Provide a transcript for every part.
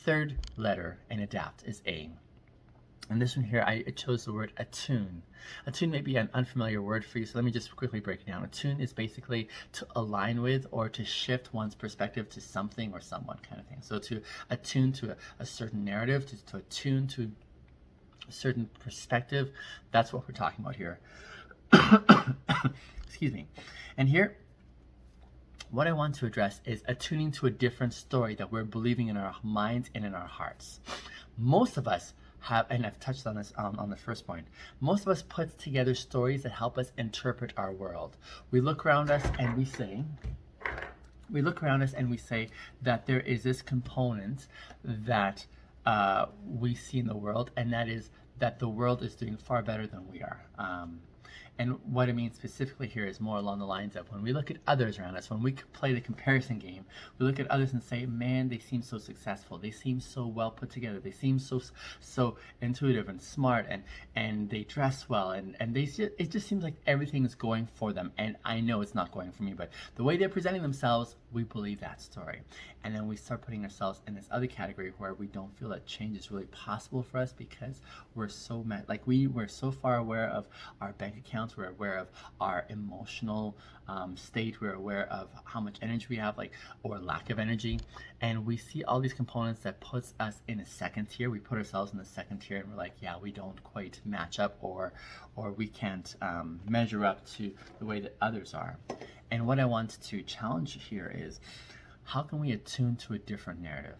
Third letter in adapt is A. And this one here, I chose the word attune. Attune may be an unfamiliar word for you, so let me just quickly break it down. Attune is basically to align with or to shift one's perspective to something or someone kind of thing. So to attune to a certain narrative, to attune to a certain perspective, that's what we're talking about here. Excuse me. And here, what I want to address is attuning to a different story that we're believing in our minds and in our hearts. Most of us have, and I've touched on this on the first point, most of us put together stories that help us interpret our world. We look around us and we say that there is this component that we see in the world, and that is that the world is doing far better than we are. And what I mean specifically here is more along the lines of when we look at others around us, when we play the comparison game, we look at others and say, man, they seem so successful. They seem so well put together. They seem so intuitive and smart, and they dress well, and it just seems like everything is going for them. And I know it's not going for me, but the way they're presenting themselves, we believe that story. And then we start putting ourselves in this other category where we don't feel that change is really possible for us because we're so we're so far aware of our bank accounts, we're aware of our emotional state, we're aware of how much energy we have, or lack of energy, and we see all these components that puts us in a second tier. We put ourselves in the second tier, and we're like, yeah, we don't quite match up, or we can't measure up to the way that others are. And what I want to challenge here is, how can we attune to a different narrative?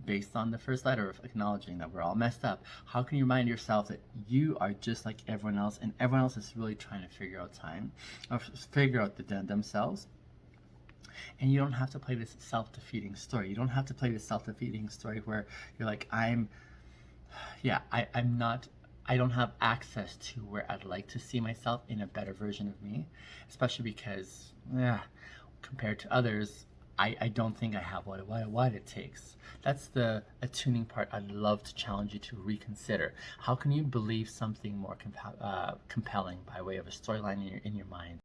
Based on the first letter of acknowledging that we're all messed up, how can you remind yourself that you are just like everyone else, and everyone else is really trying to figure out themselves? And you don't have to play this self-defeating story. You don't have to play this self-defeating story where you're like, I don't have access to where I'd like to see myself in a better version of me, especially because, compared to others, I don't think I have what it takes. That's the attuning part I'd love to challenge you to reconsider. How can you believe something more compelling by way of a storyline in your mind?